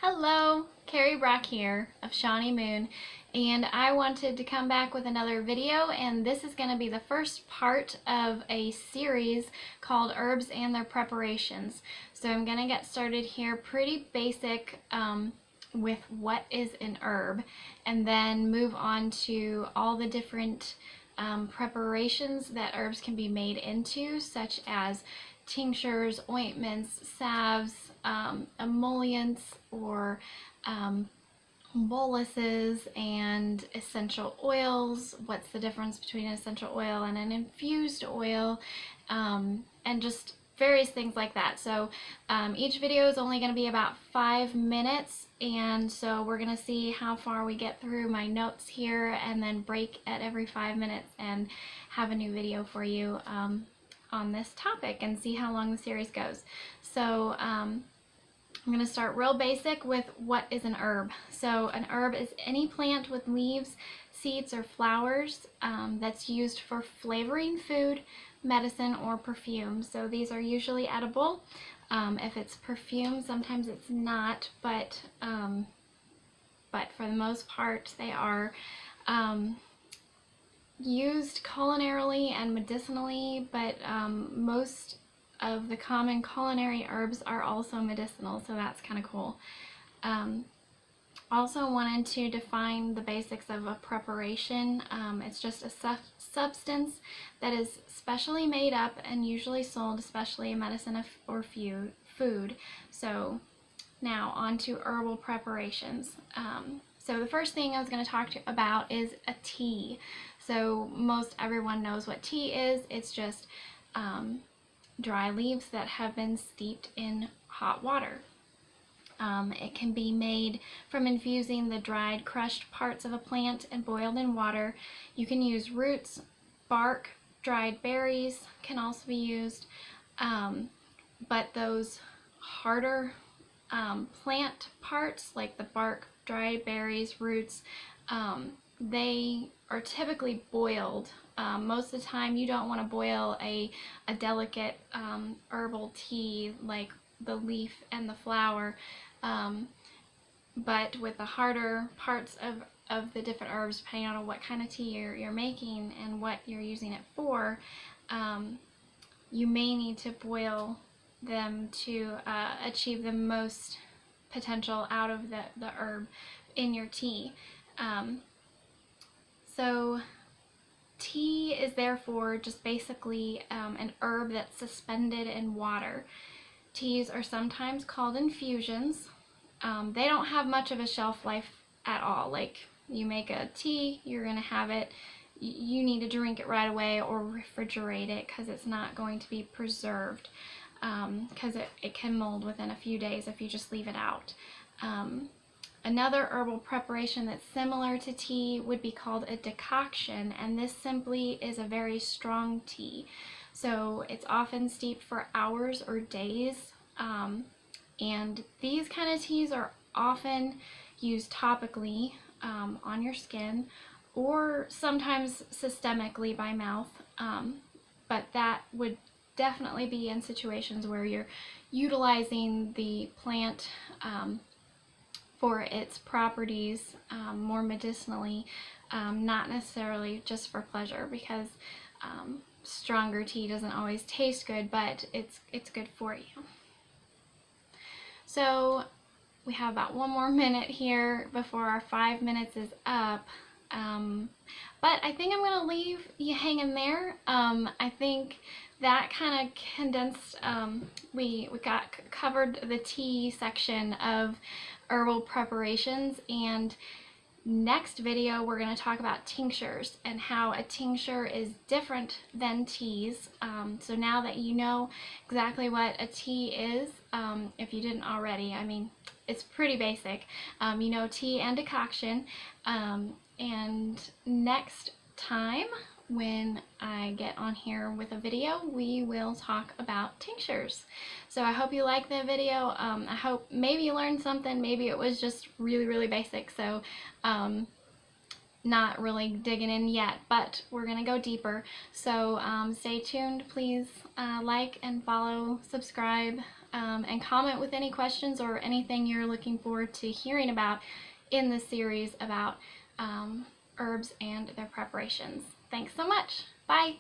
Hello, Kerry Brock here of Shawnee Moon, and I wanted to come back with another video, and this is going to be the first part of a series called Herbs and Their Preparations. So I'm going to get started here pretty basic with what is an herb, and then move on to all the different preparations that herbs can be made into, such as tinctures, ointments, salves, emollients, or boluses, and essential oils. What's the difference between an essential oil and an infused oil, and just various things like that. So each video is only going to be about 5 minutes, and so we're going to see how far we get through my notes here, and then break at every 5 minutes and have a new video for you on this topic and see how long the series goes. So I'm going to start real basic with what is an herb. So an herb is any plant with leaves, seeds, or flowers that's used for flavoring food, medicine, or perfume. So these are usually edible. If it's perfume, sometimes it's not, but for the most part they are used culinarily and medicinally, but most of the common culinary herbs are also medicinal, so that's kind of cool. Also wanted to define the basics of a preparation. It's just a substance that is specially made up and usually sold, especially in medicine or food. So now on to herbal preparations. So the first thing I was going to talk to you about is a tea. So most everyone knows what tea is. It's just dry leaves that have been steeped in hot water. It can be made from infusing the dried, crushed parts of a plant and boiled in water. You can use roots, bark, dried berries can also be used, but those harder plant parts like the bark, dried berries, roots, they are typically boiled. Most of the time you don't want to boil a delicate herbal tea like the leaf and the flower, but with the harder parts of the different herbs, depending on what kind of tea you're making and what you're using it for, you may need to boil them to achieve the most potential out of the herb in your tea. So tea is therefore just basically an herb that's suspended in water. Teas are sometimes called infusions. They don't have much of a shelf life at all. Like, you make a tea, you're going to have it, you need to drink it right away or refrigerate it, because it's not going to be preserved, because it can mold within a few days if you just leave it out. Another herbal preparation that's similar to tea would be called a decoction, and this simply is a very strong tea. So it's often steeped for hours or days, and these kind of teas are often used topically on your skin, or sometimes systemically by mouth, but that would definitely be in situations where you're utilizing the plant for its properties more medicinally, not necessarily just for pleasure, because stronger tea doesn't always taste good, but it's good for you. So we have about 1 more minute here before our 5 minutes is up, but I think I'm going to leave you hanging there. I think that kind of condensed, we covered the tea section of herbal preparations, and next video we're going to talk about tinctures and how a tincture is different than teas. So now that you know exactly what a tea is, if you didn't already, I mean, it's pretty basic. You know tea and decoction, and next time when I get on here with a video, we will talk about tinctures. So I hope you liked the video. I hope maybe you learned something. Maybe it was just really basic, so not really digging in yet, but we're gonna go deeper. So stay tuned. Please like and follow, subscribe, and comment with any questions or anything you're looking forward to hearing about in this series about herbs and their preparations. Thanks so much. Bye.